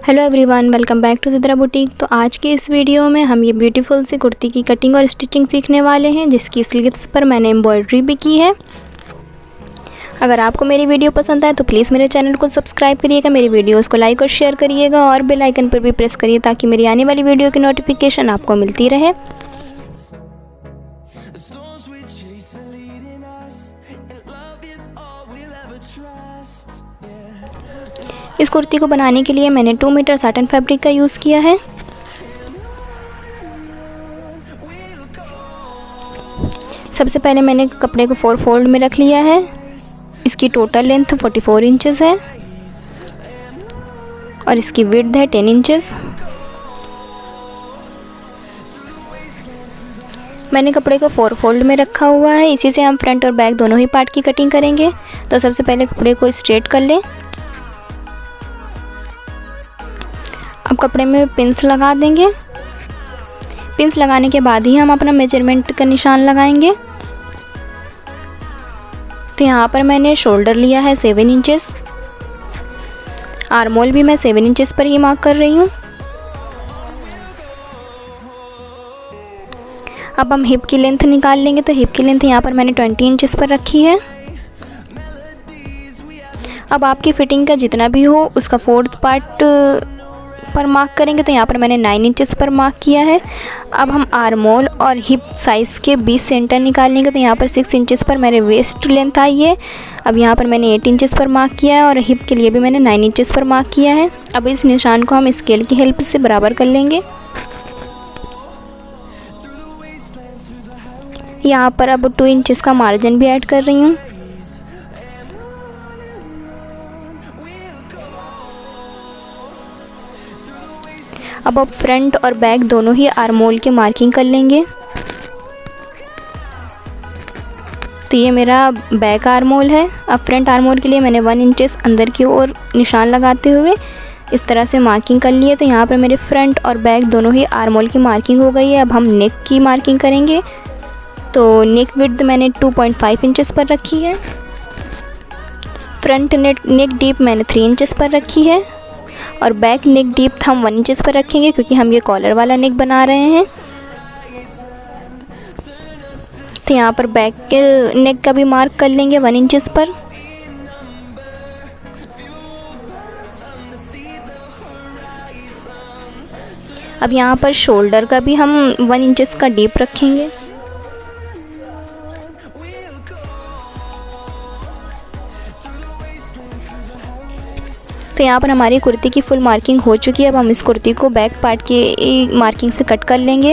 Hello everyone, welcome back to Sidra boutique. तो आज की इस वीडियो में हम ये ब्यूटीफुल सी कुर्ती की कटिंग और स्टिचिंग सीखने वाले हैं, जिसकी स्लीव्स पर मैंने एम्ब्रॉयडरी भी की है। अगर आपको मेरी वीडियो पसंद आए तो प्लीज़ मेरे चैनल को सब्सक्राइब करिएगा, मेरी वीडियोस को लाइक और शेयर करिएगा और बेल आइकन पर भी प्रेस करिए ताकि मेरी आने वाली वीडियो की नोटिफिकेशन आपको मिलती रहे। इस कुर्ती को बनाने के लिए मैंने 2 मीटर साटन फैब्रिक का यूज़ किया है। सबसे पहले मैंने कपड़े को 4 फोल्ड में रख लिया है। इसकी टोटल लेंथ 44 इंचेस है और इसकी विड्थ है 10 इंचेस। मैंने कपड़े को 4 फोल्ड में रखा हुआ है। इसी से हम फ्रंट और बैक दोनों ही पार्ट की कटिंग करेंगे। तो सबसे पहले कपड़े को स्ट्रेट कर लें। अब कपड़े में पिंस लगा देंगे। पिंस लगाने के बाद ही हम अपना मेजरमेंट का निशान लगाएंगे। तो यहाँ पर मैंने शोल्डर लिया है 7 इंचेस। आर्म होल भी मैं 7 इंचेस पर ही मार्क कर रही हूँ। अब हम हिप की लेंथ निकाल लेंगे। तो हिप की लेंथ यहाँ पर मैंने 20 इंचेस पर रखी है। अब आपकी फिटिंग का जितना भी हो उसका 4th पार्ट पर मार्क करेंगे। तो यहाँ पर मैंने 9 इंचेस पर मार्क किया है। अब हम आर्म होल और हिप साइज़ के 20 सेंटर निकाल लेंगे। तो यहाँ पर 6 इंचेस पर मेरे वेस्ट लेंथ आई है। अब यहाँ पर मैंने 8 इंचेस पर मार्क किया है और हिप के लिए भी मैंने 9 इंचेस पर मार्क किया है। अब इस निशान को हम स्केल की हेल्प से बराबर कर लेंगे। यहाँ पर अब 2 इंचेस का मार्जिन भी ऐड कर रही हूँ। अब फ्रंट और बैक दोनों ही आर्म होल की मार्किंग कर लेंगे। तो ये मेरा बैक आर्म होल है। अब फ्रंट आर्म होल के लिए मैंने 1 इंचेस अंदर की ओर निशान लगाते हुए इस तरह से मार्किंग कर ली है। तो यहाँ पर मेरे फ्रंट और बैक दोनों ही आर्म होल की मार्किंग हो गई है। अब हम नेक की मार्किंग करेंगे। तो नेक विड्थ मैंने 2.5 इंचेस पर रखी है। फ्रंट नेक डीप मैंने 3 इंचेस पर रखी है और बैक नेक डीप हम 1 इंचेस पर रखेंगे क्योंकि हम ये कॉलर वाला नेक बना रहे हैं। तो यहाँ पर बैक के नेक का भी मार्क कर लेंगे 1 इंचेस पर। अब यहाँ पर शोल्डर का भी हम 1 इंचेस का डीप रखेंगे। तो यहाँ पर हमारी कुर्ती की फुल मार्किंग हो चुकी है। अब हम इस कुर्ती को बैक पार्ट की मार्किंग से कट कर लेंगे।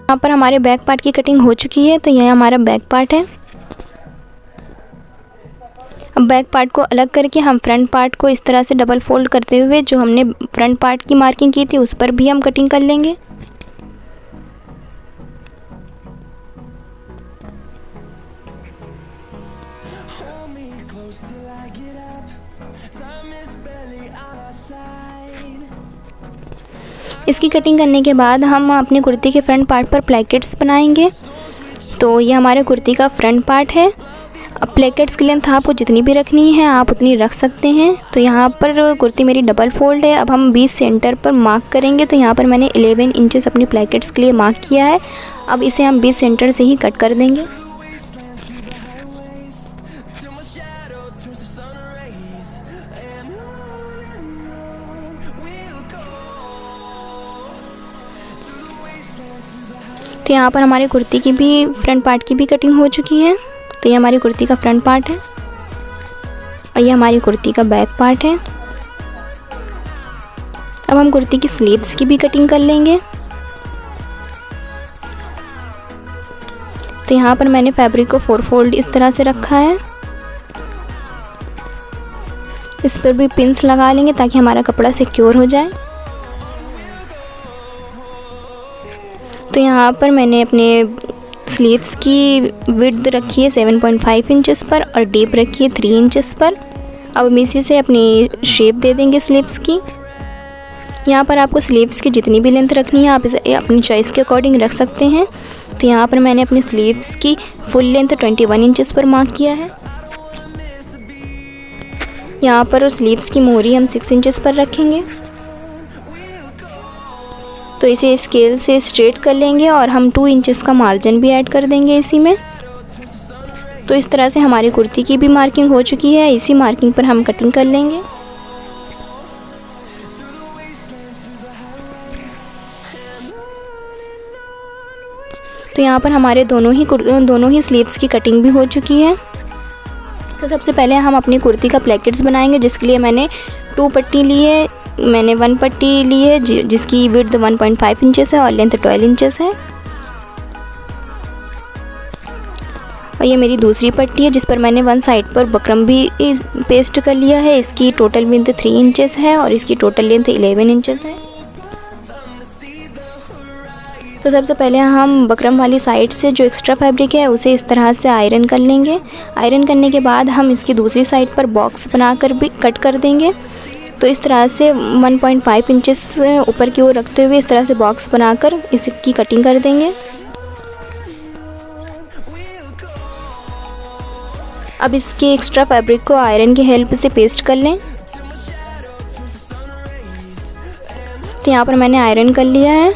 यहाँ पर हमारे बैक पार्ट की कटिंग हो चुकी है। तो यह हमारा बैक पार्ट है। अब बैक पार्ट को अलग करके हम फ्रंट पार्ट को इस तरह से डबल फोल्ड करते हुए जो हमने फ्रंट पार्ट की मार्किंग की थी उस पर भी हम कटिंग कर लेंगे। इसकी कटिंग करने के बाद हम अपनी कुर्ती के फ्रंट पार्ट पर प्लेकेट्स बनाएंगे। तो ये हमारे कुर्ती का फ्रंट पार्ट है। अब प्लेकेट्स की लेंथ आपको जितनी भी रखनी है आप उतनी रख सकते हैं। तो यहाँ पर कुर्ती मेरी डबल फोल्ड है। अब हम 20 सेंटर पर मार्क करेंगे। तो यहाँ पर मैंने 11 इंचेस अपनी प्लेकेट्स के लिए मार्क किया है। अब इसे हम 20 सेंटर से ही कट कर देंगे। तो यहाँ पर हमारी कुर्ती की भी फ्रंट पार्ट की भी कटिंग हो चुकी है। तो ये हमारी कुर्ती का फ्रंट पार्ट है और ये हमारी कुर्ती का बैक पार्ट है। अब हम कुर्ती की स्लीव्स की भी कटिंग कर लेंगे। तो यहाँ पर मैंने फैब्रिक को 4 फोल्ड इस तरह से रखा है। इस पर भी पिंस लगा लेंगे ताकि हमारा कपड़ा सिक्योर हो जाए। तो यहाँ पर मैंने अपने स्लीव्स की विड्थ रखी है 7.5 इंचेस पर और डीप रखी है 3 इंचेस पर। अब हम इसी से अपनी शेप दे देंगे स्लीव्स की। यहाँ पर आपको स्लीव्स की जितनी भी लेंथ रखनी है आप इसे अपनी चॉइस के अकॉर्डिंग रख सकते हैं। तो यहाँ पर मैंने अपनी स्लीव्स की फुल लेंथ 21 इंचेस पर मार्क किया है। यहाँ पर स्लीव्स की मोहरी हम 6 इंचेस पर रखेंगे। तो इसे स्केल से स्ट्रेट कर लेंगे और हम 2 इंचेस का मार्जिन भी ऐड कर देंगे इसी में। तो इस तरह से हमारी कुर्ती की भी मार्किंग हो चुकी है। इसी मार्किंग पर हम कटिंग कर लेंगे। तो यहाँ पर हमारे दोनों ही स्लीव्स की कटिंग भी हो चुकी है। तो सबसे पहले हम अपनी कुर्ती का प्लेकेट्स बनाएंगे, जिसके लिए मैंने 2 पट्टी ली है। मैंने 1 पट्टी ली है जिसकी विड्थ 1.5 इंचेस है और लेंथ 12 इंचेस है। और ये मेरी दूसरी पट्टी है जिस पर मैंने 1 साइड पर बकरम भी पेस्ट कर लिया है। इसकी टोटल विड्थ 3 इंचेस है और इसकी टोटल लेंथ 11 इंचेस है। तो सबसे पहले हम बकरम वाली साइड से जो एक्स्ट्रा फैब्रिक है उसे इस तरह से आयरन कर लेंगे। आयरन करने के बाद हम इसकी दूसरी साइड पर बॉक्स बनाकर भी कट कर देंगे। तो इस तरह से 1.5 इंचेस ऊपर की ओर रखते हुए इस तरह से बॉक्स बनाकर इसकी कटिंग कर देंगे। अब इसके एक्स्ट्रा फैब्रिक को आयरन की हेल्प से पेस्ट कर लें। तो यहाँ पर मैंने आयरन कर लिया है।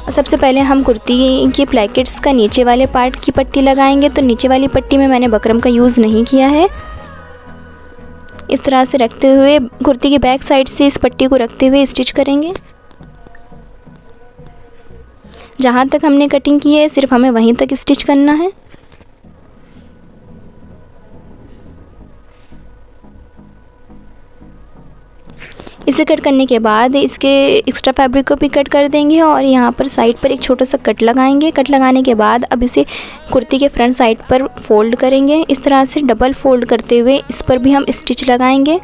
सबसे पहले हम कुर्ती की प्लेकेट्स का नीचे वाले पार्ट की पट्टी लगाएंगे। तो नीचे वाली पट्टी में मैंने बकरम का यूज़ नहीं किया है। इस तरह से रखते हुए कुर्ती की बैक साइड से इस पट्टी को रखते हुए स्टिच करेंगे। जहाँ तक हमने कटिंग की है सिर्फ हमें वहीं तक स्टिच करना है। इसे कट करने के बाद इसके एक्स्ट्रा फैब्रिक को भी कट कर देंगे और यहाँ पर साइड पर एक छोटा सा कट लगाएंगे। कट लगाने के बाद अब इसे कुर्ती के फ्रंट साइड पर फोल्ड करेंगे। इस तरह से डबल फोल्ड करते हुए इस पर भी हम स्टिच लगाएंगे।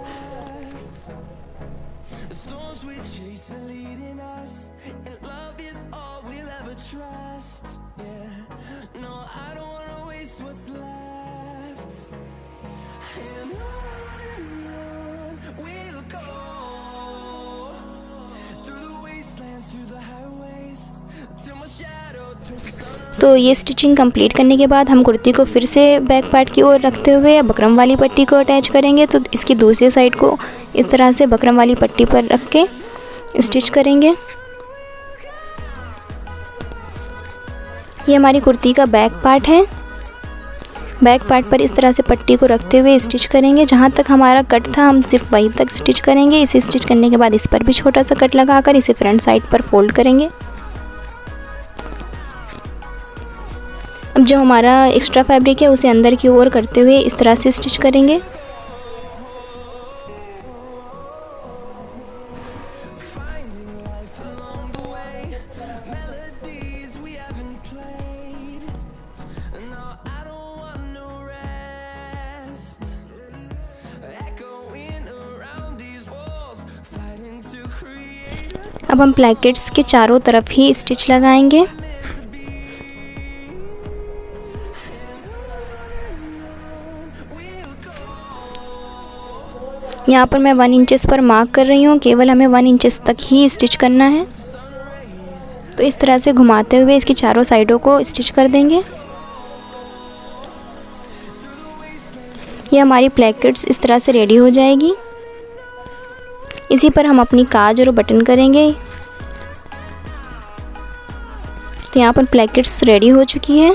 तो ये स्टिचिंग कंप्लीट करने के बाद हम कुर्ती को फिर से बैक पार्ट की ओर रखते हुए बकरम वाली पट्टी को अटैच करेंगे। तो इसकी दूसरी साइड को इस तरह से बकरम वाली पट्टी पर रख के स्टिच करेंगे। ये हमारी कुर्ती का बैक पार्ट है। बैक पार्ट पर इस तरह से पट्टी को रखते हुए स्टिच करेंगे। जहाँ तक हमारा कट था हम सिर्फ वहीं तक स्टिच करेंगे। इसे स्टिच करने के बाद इस पर भी छोटा सा कट लगाकर इसे फ्रंट साइड पर फोल्ड करेंगे। अब जो हमारा एक्स्ट्रा फैब्रिक है उसे अंदर की ओर करते हुए इस तरह से स्टिच करेंगे। अब हम प्लेकेट्स के चारों तरफ ही स्टिच लगाएंगे। यहाँ पर मैं 1 इंचेस पर मार्क कर रही हूँ। केवल हमें 1 इंचेस तक ही स्टिच करना है। तो इस तरह से घुमाते हुए इसकी चारों साइडों को स्टिच कर देंगे। ये हमारी प्लेकेट्स इस तरह से रेडी हो जाएगी। इसी पर हम अपनी काज और बटन करेंगे। तो यहाँ पर प्लेकेट्स रेडी हो चुकी है।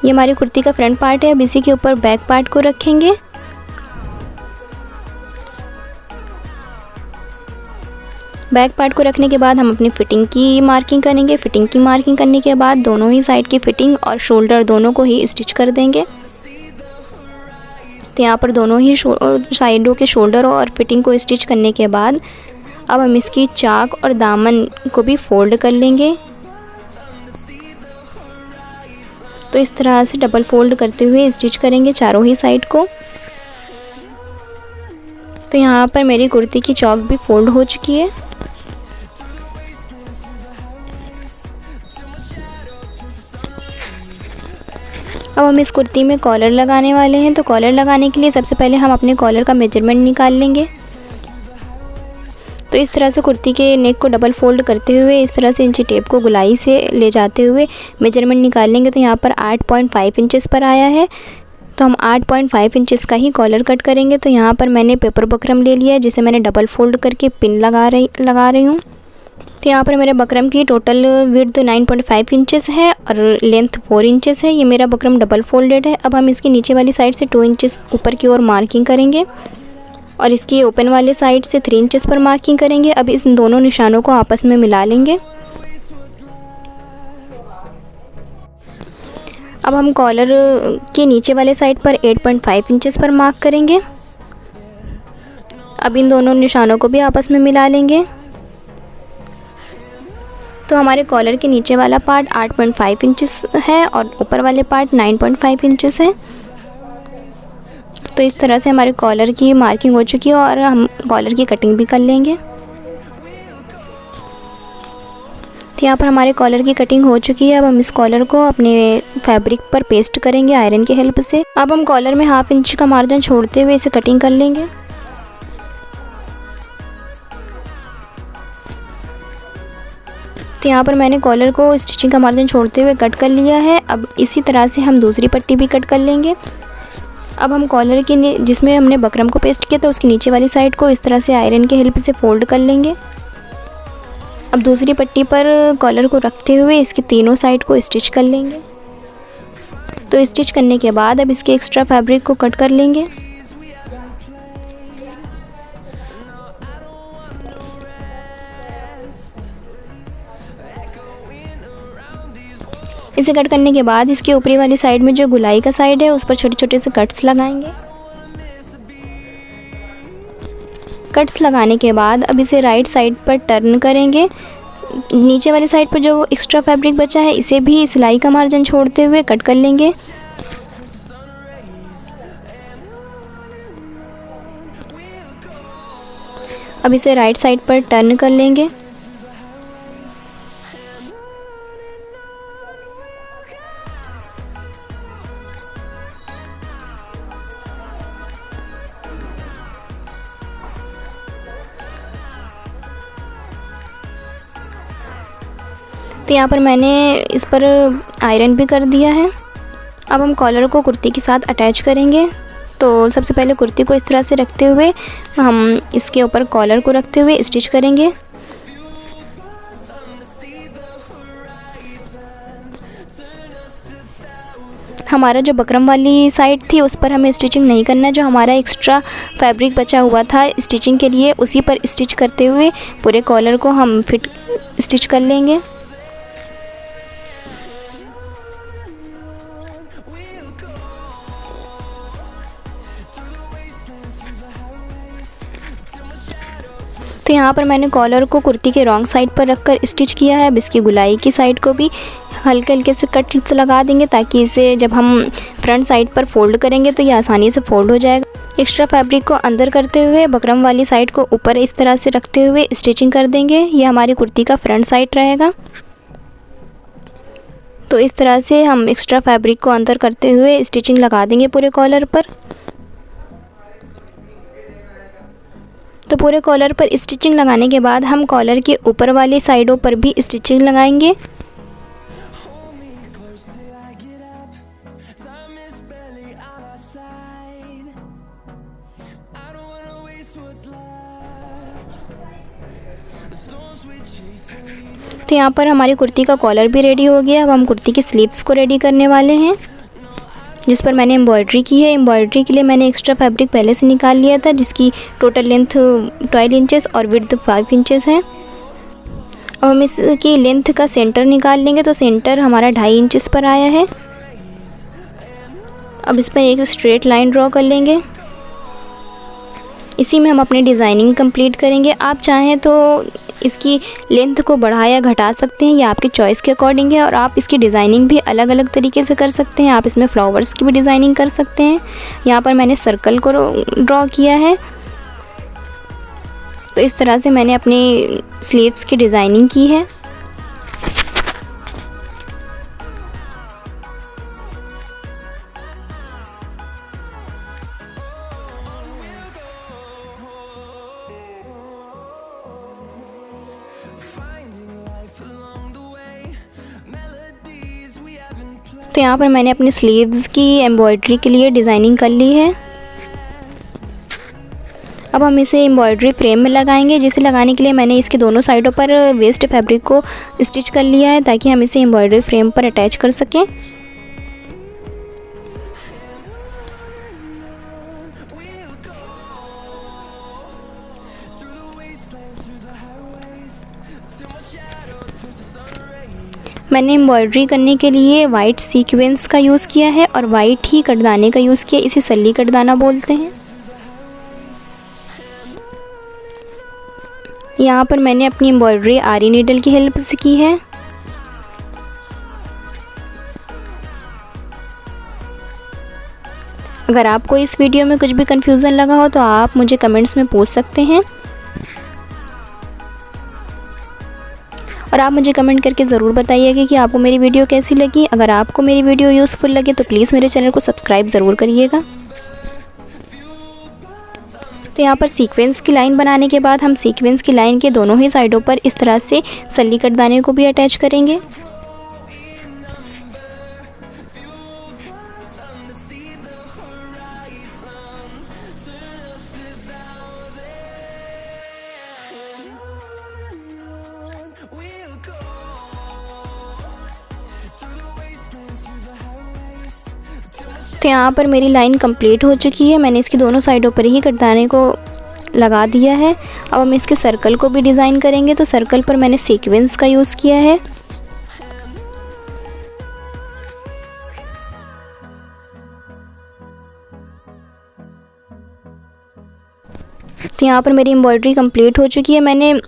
ये हमारी कुर्ती का फ्रंट पार्ट है। अब इसी के ऊपर बैक पार्ट को रखेंगे। बैक पार्ट को रखने के बाद हम अपनी फिटिंग की मार्किंग करेंगे। फिटिंग की मार्किंग करने के बाद दोनों ही साइड की फिटिंग और शोल्डर दोनों को ही स्टिच कर देंगे। तो यहाँ पर दोनों ही साइडों के शोल्डर और फिटिंग को स्टिच करने के बाद अब हम इसकी चाक और दामन को भी फोल्ड कर लेंगे। तो इस तरह से डबल फोल्ड करते हुए स्टिच करेंगे चारों ही साइड को। तो यहाँ पर मेरी कुर्ती की चौक भी फोल्ड हो चुकी है। अब हम इस कुर्ती में कॉलर लगाने वाले हैं। तो कॉलर लगाने के लिए सबसे पहले हम अपने कॉलर का मेजरमेंट निकाल लेंगे। तो इस तरह से कुर्ती के नेक को डबल फोल्ड करते हुए इस तरह से इंची टेप को गुलाई से ले जाते हुए मेजरमेंट निकाल लेंगे। तो यहाँ पर 8.5 इंचेस पर आया है, तो हम 8.5 इंचेस का ही कॉलर कट करेंगे। तो यहाँ पर मैंने पेपर बकरम ले लिया है, जिसे मैंने डबल फोल्ड करके पिन लगा रही हूँ। तो यहाँ पर मेरे बकरम की टोटल विड्थ 9.5 इंचेस है और लेंथ 4 इंचेस है। ये मेरा बकरम डबल फोल्डेड है। अब हम इसकी नीचे वाली साइड से 2 इंचेस ऊपर की ओर मार्किंग करेंगे और इसकी ओपन वाले साइड से 3 इंचेस पर मार्किंग करेंगे। अब इस दोनों निशानों को आपस में मिला लेंगे। अब हम कॉलर के नीचे वाले साइड पर 8.5 इंचेस पर मार्क करेंगे। अब इन दोनों निशानों को भी आपस में मिला लेंगे। तो हमारे कॉलर के नीचे वाला पार्ट 8.5 इंचेस है और ऊपर वाले पार्ट 9.5 इंचेस है। तो इस तरह से हमारे कॉलर की मार्किंग हो चुकी है और हम कॉलर की कटिंग भी कर लेंगे। तो यहाँ पर हमारे कॉलर की कटिंग हो चुकी है। अब हम इस कॉलर को अपने फैब्रिक पर पेस्ट करेंगे आयरन की हेल्प से। अब हम कॉलर में 1/2 इंच का मार्जिन छोड़ते हुए इसे कटिंग कर लेंगे। तो यहाँ पर मैंने कॉलर को स्टिचिंग का मार्जिन छोड़ते हुए कट कर लिया है। अब इसी तरह से हम दूसरी पट्टी भी कट कर लेंगे। अब हम कॉलर की जिसमें हमने बकरम को पेस्ट किया था उसकी नीचे वाली साइड को इस तरह से आयरन की हेल्प से फोल्ड कर लेंगे। अब दूसरी पट्टी पर कॉलर को रखते हुए इसकी तीनों साइड को स्टिच कर लेंगे। तो स्टिच करने के बाद अब इसके एक्स्ट्रा फैब्रिक को कट कर लेंगे। इसे कट करने के बाद इसके ऊपरी वाली साइड में जो गुलाई का साइड है उस पर छोटे छोटे से कट्स लगाएंगे। कट्स लगाने के बाद अब इसे राइट साइड पर टर्न करेंगे। नीचे वाली साइड पर जो एक्स्ट्रा फैब्रिक बचा है इसे भी सिलाई का मार्जिन छोड़ते हुए कट कर लेंगे। अब इसे राइट साइड पर टर्न कर लेंगे। तो यहाँ पर मैंने इस पर आयरन भी कर दिया है। अब हम कॉलर को कुर्ती के साथ अटैच करेंगे। तो सबसे पहले कुर्ती को इस तरह से रखते हुए हम इसके ऊपर कॉलर को रखते हुए स्टिच करेंगे। हमारा जो बकरम वाली साइड थी उस पर हमें स्टिचिंग नहीं करना। जो हमारा एक्स्ट्रा फैब्रिक बचा हुआ था स्टिचिंग के लिए उसी पर स्टिच करते हुए पूरे कॉलर को हम स्टिच कर लेंगे। तो यहाँ पर मैंने कॉलर को कुर्ती के रॉन्ग साइड पर रखकर स्टिच किया है। अब इसकी गुलाई की साइड को भी हल्के हल्के से कट्स लगा देंगे ताकि इसे जब हम फ्रंट साइड पर फोल्ड करेंगे तो ये आसानी से फोल्ड हो जाएगा। एक्स्ट्रा फैब्रिक को अंदर करते हुए बकरम वाली साइड को ऊपर इस तरह से रखते हुए स्टिचिंग कर देंगे। ये हमारी कुर्ती का फ्रंट साइड रहेगा। तो इस तरह से हम एक्स्ट्रा फैब्रिक को अंदर करते हुए स्टिचिंग लगा देंगे पूरे कॉलर पर। तो पूरे कॉलर पर स्टिचिंग लगाने के बाद हम कॉलर के ऊपर वाली साइडों पर भी स्टिचिंग लगाएंगे। तो यहाँ पर हमारी कुर्ती का कॉलर भी रेडी हो गया। अब हम कुर्ती की स्लीव्स को रेडी करने वाले हैं, जिस पर मैंने एम्ब्रॉयडरी की है। एम्ब्रॉयडरी के लिए मैंने एक्स्ट्रा फैब्रिक पहले से निकाल लिया था, जिसकी टोटल लेंथ 12 इंचेस और विड्थ 5 इंचेस है। अब हम इसकी लेंथ का सेंटर निकाल लेंगे। तो सेंटर हमारा 2.5 इंचेस पर आया है। अब इस पर एक स्ट्रेट लाइन ड्रॉ कर लेंगे। इसी में हम अपनी डिज़ाइनिंग कंप्लीट करेंगे। आप चाहें तो इसकी लेंथ को बढ़ा या घटा सकते हैं, ये आपकी चॉइस के अकॉर्डिंग है। और आप इसकी डिज़ाइनिंग भी अलग अलग तरीके से कर सकते हैं। आप इसमें फ्लावर्स की भी डिज़ाइनिंग कर सकते हैं। यहाँ पर मैंने सर्कल को ड्रॉ किया है। तो इस तरह से मैंने अपनी स्लीव्स की डिज़ाइनिंग की है। तो यहाँ पर मैंने अपनी स्लीव्स की एम्ब्रॉयडरी के लिए डिज़ाइनिंग कर ली है। अब हम इसे एम्ब्रॉयडरी फ्रेम में लगाएंगे, जिसे लगाने के लिए मैंने इसके दोनों साइडों पर वेस्ट फैब्रिक को स्टिच कर लिया है ताकि हम इसे एम्ब्रॉयडरी फ्रेम पर अटैच कर सकें। मैंने एम्ब्रॉयडरी करने के लिए वाइट सीक्वेंस का यूज़ किया है और वाइट ही कटदाने का यूज़ किया, इसे सल्ली कटदाना बोलते हैं। यहाँ पर मैंने अपनी एम्ब्रॉयडरी आरी नीडल की हेल्प से की है। अगर आपको इस वीडियो में कुछ भी कंफ्यूजन लगा हो तो आप मुझे कमेंट्स में पूछ सकते हैं और आप मुझे कमेंट करके ज़रूर बताइएगा कि आपको मेरी वीडियो कैसी लगी। अगर आपको मेरी वीडियो यूज़फुल लगे तो प्लीज़ मेरे चैनल को सब्सक्राइब ज़रूर करिएगा। तो यहाँ पर सीक्वेंस की लाइन बनाने के बाद हम सीक्वेंस की लाइन के दोनों ही साइडों पर इस तरह से सल्ली कटदाने को भी अटैच करेंगे। तो यहाँ पर मेरी लाइन कंप्लीट हो चुकी है। मैंने इसकी दोनों साइडों पर ही कटदाने को लगा दिया है। अब हम इसके सर्कल को भी डिज़ाइन करेंगे, तो सर्कल पर मैंने सीक्वेंस का यूज़ किया है। तो यहाँ पर मेरी एम्ब्रॉयडरी कंप्लीट हो चुकी है। मैंने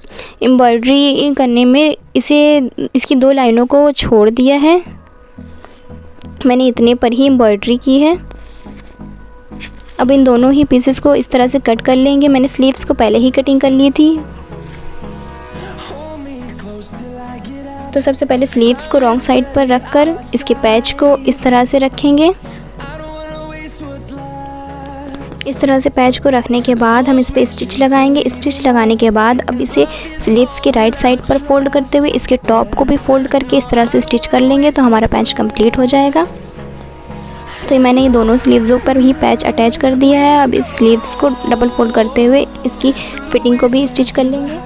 एम्ब्रॉयडरी करने में इसकी दो लाइनों को छोड़ दिया है। मैंने इतने पर ही एम्ब्रॉयडरी की है। अब इन दोनों ही पीसेस को इस तरह से कट कर लेंगे। मैंने स्लीव्स को पहले ही कटिंग कर ली थी। तो सबसे पहले स्लीव्स को रॉन्ग साइड पर रखकर इसके पैच को इस तरह से रखेंगे। इस तरह से पैच को रखने के बाद हम इस पे स्टिच लगाएंगे। स्टिच लगाने के बाद अब इसे स्लीव्स के राइट साइड पर फोल्ड करते हुए इसके टॉप को भी फोल्ड करके इस तरह से स्टिच कर लेंगे तो हमारा पैच कंप्लीट हो जाएगा। तो मैंने ये दोनों स्लीव्सों पर ही पैच अटैच कर दिया है। अब इस स्लीव्स को डबल फोल्ड करते हुए इसकी फिटिंग को भी स्टिच कर लेंगे।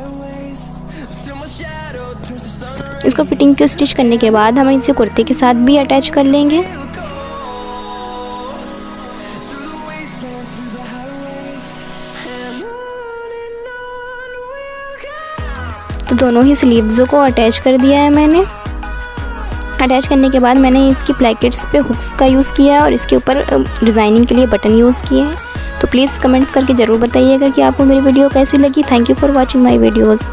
इसको फिटिंग को स्टिच करने के बाद हम इसे कुर्ते के साथ भी अटैच कर लेंगे। तो दोनों ही स्लीव्सों को अटैच कर दिया है मैंने। अटैच करने के बाद मैंने इसकी प्लैकेट्स पे हुक्स का यूज़ किया है और इसके ऊपर डिज़ाइनिंग के लिए बटन यूज़ किए हैं। तो प्लीज़ कमेंट्स करके ज़रूर बताइएगा कि आपको मेरी वीडियो कैसी लगी। Thank you for watching my videos.